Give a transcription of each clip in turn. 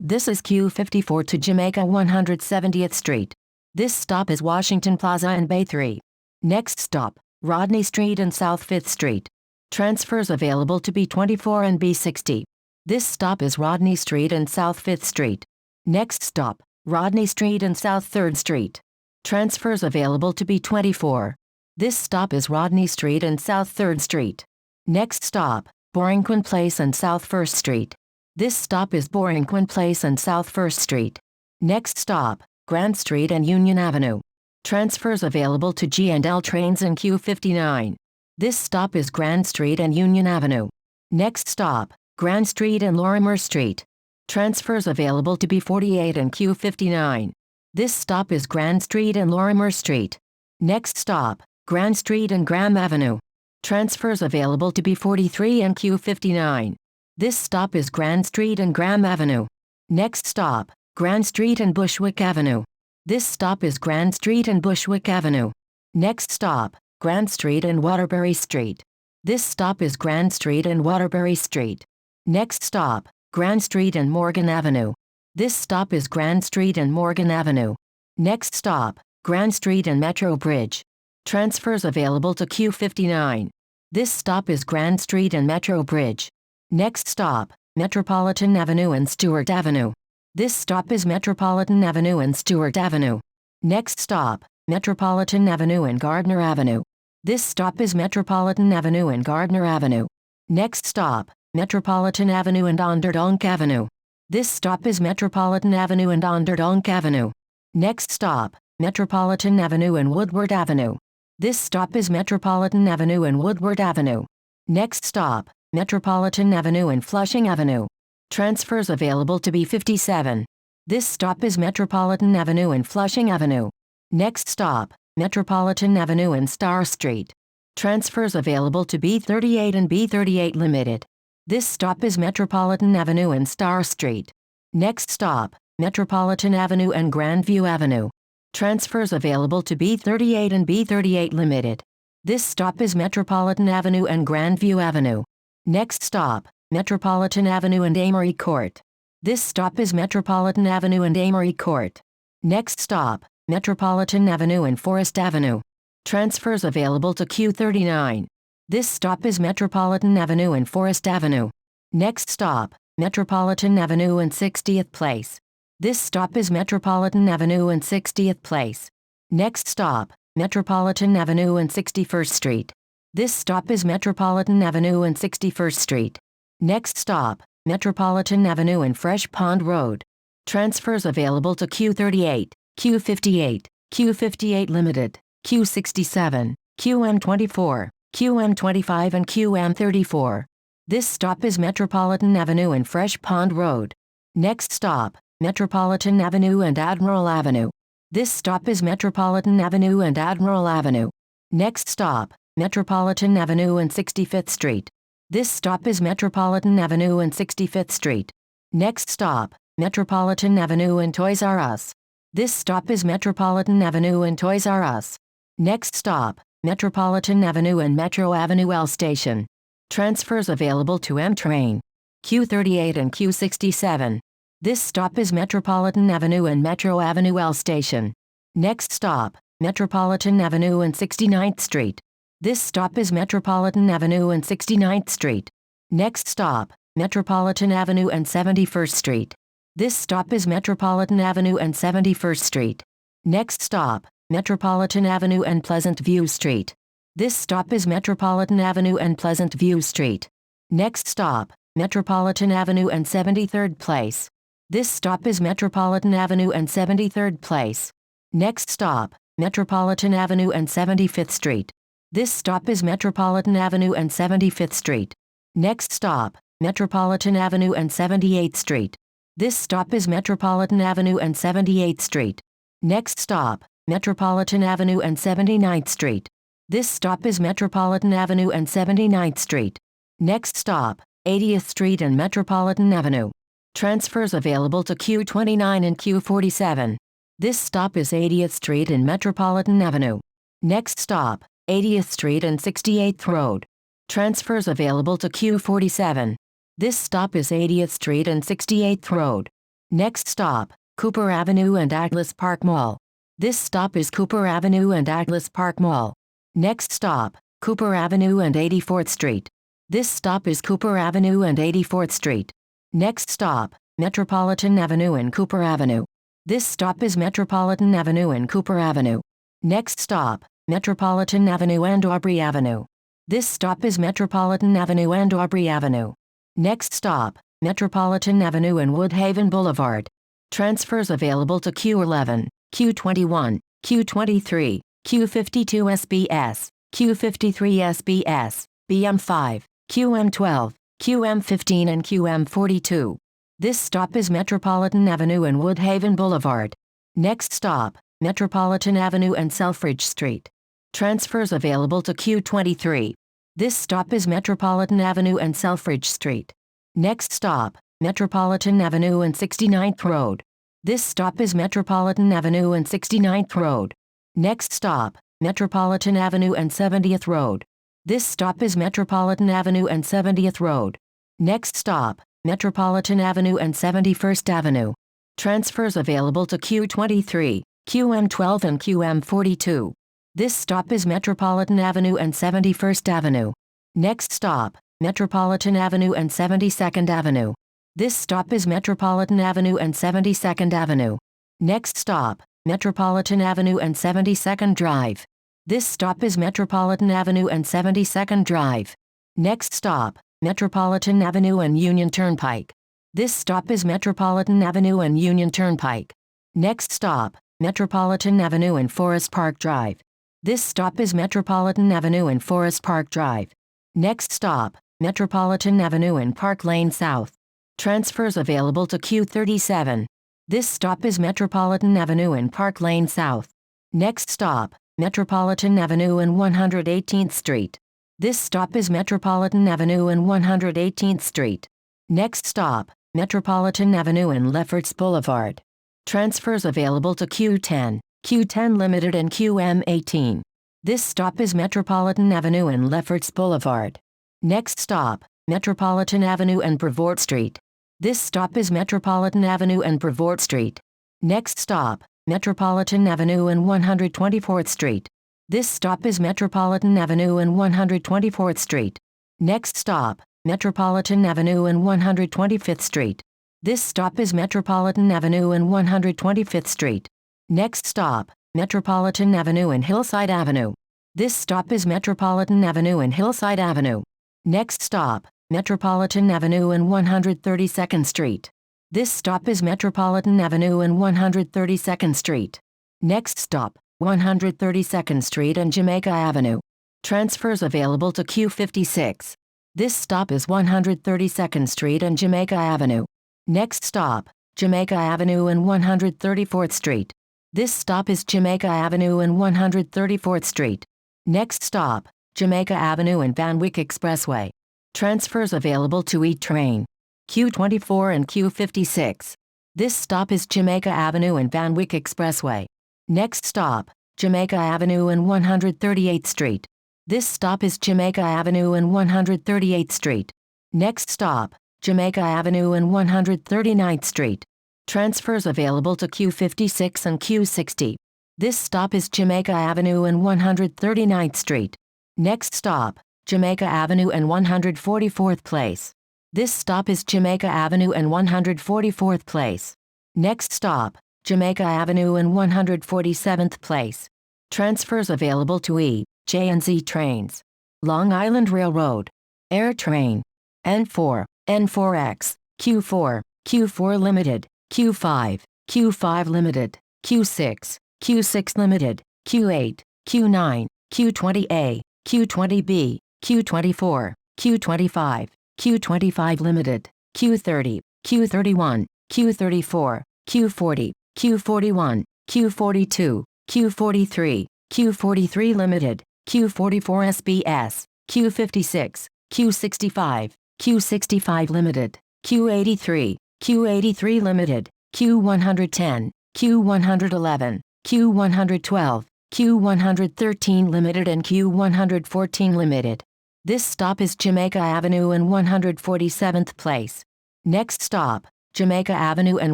This is Q54 to Jamaica 170th Street. This stop is Washington Plaza and Bay 3. Next stop, Rodney Street and South 5th Street. Transfers available to B24 and B60. This stop is Rodney Street and South 5th Street. Next stop, Rodney Street and South 3rd Street. Transfers available to B24. This stop is Rodney Street and South 3rd Street. Next stop, Boringquin Place and South 1st Street. This stop is Boringquin Place and South 1st Street. Next stop, Grand Street and Union Avenue. Transfers available to G&L trains in Q59. This stop is Grand Street and Union Avenue. Next stop, Grand Street and Lorimer Street. Transfers available to B48 and Q59. This stop is Grand Street and Lorimer Street. Next stop, Grand Street and Graham Avenue. Transfers available to B43 and Q59. This stop is Grand Street and Graham Avenue. Next stop, Grand Street and Bushwick Avenue. This stop is Grand Street and Bushwick Avenue. Next stop, Grand Street and Waterbury Street. This stop is Grand Street and Waterbury Street. Next stop, Grand Street and Morgan Avenue. This stop is Grand Street and Morgan Avenue. Next stop, Grand Street and Metro Bridge. Transfers available to Q59. This stop is Grand Street and Metro Bridge. Next stop, Metropolitan Avenue and Stewart Avenue. This stop is Metropolitan Avenue and Stewart Avenue. Next stop, Metropolitan Avenue and Gardner Avenue. This stop is Metropolitan Avenue and Gardner Avenue. Next stop, Metropolitan Avenue and Onderdonk Avenue. This stop is Metropolitan Avenue and Onderdonk Avenue. Next stop, Metropolitan Avenue and Woodward Avenue. This stop is Metropolitan Avenue and Woodward Avenue. Next stop, Metropolitan Avenue and Flushing Avenue. Transfers available to B57. This stop is Metropolitan Avenue and Flushing Avenue. Next stop, Metropolitan Avenue and Star Street. Transfers available to B38 and B38 Limited. This stop is Metropolitan Avenue and Star Street. Next stop, Metropolitan Avenue and Grandview Avenue. Transfers available to B38 and B38 Limited. This stop is Metropolitan Avenue and Grandview Avenue. Next stop, Metropolitan Avenue and Amory Court. This stop is Metropolitan Avenue and Amory Court. Next stop, Metropolitan Avenue and Forest Avenue. Transfers available to Q39. This stop is Metropolitan Avenue and Forest Avenue. Next stop, Metropolitan Avenue and 60th Place. This stop is Metropolitan Avenue and 60th Place. Next stop, Metropolitan Avenue and 61st Street. This stop is Metropolitan Avenue and 61st Street. Next stop, Metropolitan Avenue and Fresh Pond Road. Transfers available to Q38, Q58, Q58 Limited, Q67, QM24, QM25 and QM34. This stop is Metropolitan Avenue and Fresh Pond Road. Next stop, Metropolitan Avenue and Admiral Avenue. This stop is Metropolitan Avenue and Admiral Avenue. Next stop, Metropolitan Avenue and 65th Street. This stop is Metropolitan Avenue and 65th Street. Next stop, Metropolitan Avenue and Toys R Us. This stop is Metropolitan Avenue and Toys R Us. Next stop, Metropolitan Avenue and Metro Avenue L Station. Transfers available to M-Train, Q38 and Q67. This stop is Metropolitan Avenue and Metro Avenue L Station. Next stop, Metropolitan Avenue and 69th Street. This stop is Metropolitan Avenue and 69th Street. Next stop, Metropolitan Avenue and 71st Street. This stop is Metropolitan Avenue and 71st Street. Next stop, Metropolitan Avenue and Pleasant View Street. This stop is Metropolitan Avenue and Pleasant View Street. Next stop, Metropolitan Avenue and 73rd Place. This stop is Metropolitan Avenue and 73rd Place. Next stop, Metropolitan Avenue and 75th Street. This stop is Metropolitan Avenue and 75th Street. Next stop, Metropolitan Avenue and 78th Street. This stop is Metropolitan Avenue and 78th Street. Next stop, Metropolitan Avenue and 79th Street. This stop is Metropolitan Avenue and 79th Street. Next stop, 80th Street and Metropolitan Avenue. Transfers available to Q29 and Q47. This stop is 80th Street and Metropolitan Avenue. Next stop, 80th Street and 68th Road. Transfers available to Q47. This stop is 80th Street and 68th Road. Next stop, Cooper Avenue and Atlas Park Mall. This stop is Cooper Avenue and Atlas Park Mall. Next stop, Cooper Avenue and 84th Street. This stop is Cooper Avenue and 84th Street. Next stop, Metropolitan Avenue and Cooper Avenue. This stop is Metropolitan Avenue and Cooper Avenue. Next stop, Metropolitan Avenue and Aubrey Avenue. This stop is Metropolitan Avenue and Aubrey Avenue. Next stop, Metropolitan Avenue and Woodhaven Boulevard. Transfers available to Q11, Q21, Q23, Q52 SBS, Q53 SBS, BM5, QM12, QM15 and QM42. This stop is Metropolitan Avenue and Woodhaven Boulevard. Next stop, Metropolitan Avenue and Selfridge Street. Transfers available to Q23. This stop is Metropolitan Avenue and Selfridge Street. Next stop, Metropolitan Avenue and 69th Road. This stop is Metropolitan Avenue and 69th Road. Next stop, Metropolitan Avenue and 70th Road. This stop is Metropolitan Avenue and 70th Road. Next stop, Metropolitan Avenue and 71st Avenue. Transfers available to Q23, QM12 and QM42. This stop is Metropolitan Avenue and 71st Avenue. Next stop, Metropolitan Avenue and 72nd Avenue. This stop is Metropolitan Avenue and 72nd Avenue. Next stop, Metropolitan Avenue and 72nd Drive. This stop is Metropolitan Avenue and 72nd Drive. Next stop, Metropolitan Avenue and Union Turnpike. This stop is Metropolitan Avenue and Union Turnpike. Next stop, Metropolitan Avenue and Forest Park Drive. This stop is Metropolitan Avenue and Forest Park Drive. Next stop, Metropolitan Avenue and Park Lane South. Transfers available to Q37. This stop is Metropolitan Avenue and Park Lane South. Next stop, Metropolitan Avenue and 118th Street. This stop is Metropolitan Avenue and 118th Street. Next stop, Metropolitan Avenue and Lefferts Boulevard. Transfers available to Q10, Q10 Limited and QM18. This stop is Metropolitan Avenue and Lefferts Boulevard. Next stop, Metropolitan Avenue and Brevoort Street. This stop is Metropolitan Avenue and Brevoort Street. Next stop, Metropolitan Avenue and 124th Street. This stop is Metropolitan Avenue and 124th Street. Next stop, Metropolitan Avenue and 125th Street. This stop is Metropolitan Avenue and 125th Street. Next stop, Metropolitan Avenue and Hillside Avenue. This stop is Metropolitan Avenue and Hillside Avenue. Next stop, Metropolitan Avenue and 132nd Street. This stop is Metropolitan Avenue and 132nd Street. Next stop, 132nd Street and Jamaica Avenue. Transfers available to Q56. This stop is 132nd Street and Jamaica Avenue. Next stop, Jamaica Avenue and 134th Street. This stop is Jamaica Avenue and 134th Street. Next stop, Jamaica Avenue and Van Wyck Expressway. Transfers available to each train. Q24 and Q56. This stop is Jamaica Avenue and Van Wyck Expressway. Next stop, Jamaica Avenue and 138th Street. This stop is Jamaica Avenue and 138th Street. Next stop, Jamaica Avenue and 139th Street. Transfers available to Q56 and Q60. This stop is Jamaica Avenue and 139th Street. Next stop, Jamaica Avenue and 144th Place. This stop is Jamaica Avenue and 144th Place. Next stop, Jamaica Avenue and 147th Place. Transfers available to E, J and Z trains. Long Island Railroad. Air Train. N4, N4X, Q4, Q4 Limited, Q5, Q5 Limited, Q6, Q6 Limited, Q8, Q9, Q20A, Q20B, Q24, Q25, Q25 Limited, Q30, Q31, Q34, Q40, Q41, Q42, Q43, Q43 Limited, Q44 SBS, Q56, Q65, Q65 Limited, Q83, Q83 Limited, Q110, Q111, Q112, Q113 Limited and Q114 Limited. This stop is Jamaica Avenue and 147th Place. Next stop, Jamaica Avenue and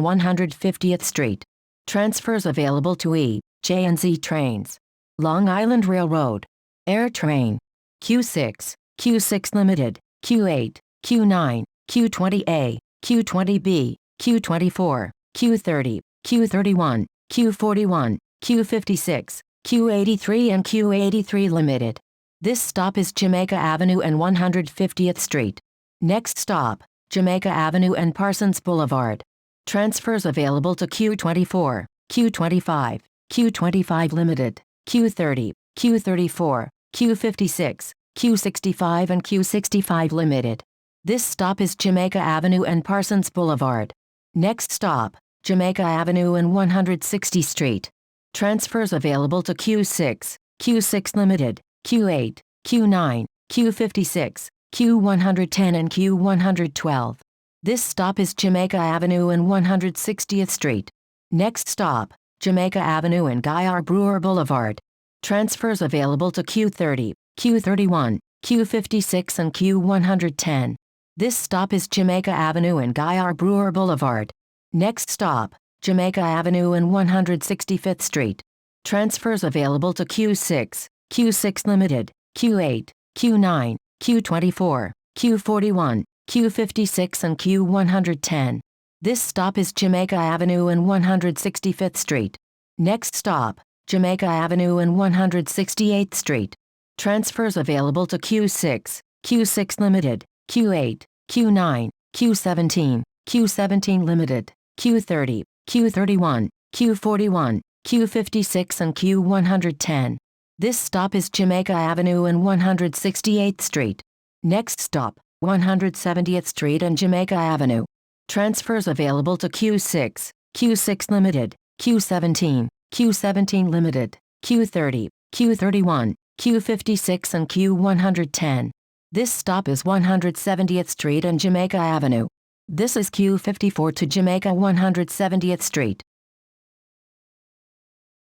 150th Street. Transfers available to E, J and Z trains. Long Island Railroad. Air Train. Q6, Q6 Limited, Q8, Q9, Q20A, Q20B, Q24, Q30, Q31, Q41, Q56, Q83 and Q83 Limited. This stop is Jamaica Avenue and 150th Street. Next stop, Jamaica Avenue and Parsons Boulevard. Transfers available to Q24, Q25, Q25 Limited, Q30, Q34, Q56, Q65 and Q65 Limited. This stop is Jamaica Avenue and Parsons Boulevard. Next stop, Jamaica Avenue and 160th Street. Transfers available to Q6, Q6 Limited, Q8, Q9, Q56, Q110 and Q112. This stop is Jamaica Avenue and 160th Street. Next stop, Jamaica Avenue and Guy R. Brewer Boulevard. Transfers available to Q30, Q31, Q56 and Q110. This stop is Jamaica Avenue and Guy R. Brewer Boulevard. Next stop, Jamaica Avenue and 165th Street. Transfers available to Q6, Q6 Limited, Q8, Q9, Q24, Q41, Q56 and Q110. This stop is Jamaica Avenue and 165th Street. Next stop, Jamaica Avenue and 168th Street. Transfers available to Q6, Q6 Limited, Q8, Q9, Q17, Q17 Limited, Q30, Q31, Q41, Q56 and Q110. This stop is Jamaica Avenue and 168th Street. Next stop, 170th Street and Jamaica Avenue. Transfers available to Q6, Q6 Limited, Q17, Q17 Limited, Q30, Q31, Q56 and Q110. This stop is 170th Street and Jamaica Avenue. This is Q54 to Jamaica 170th Street.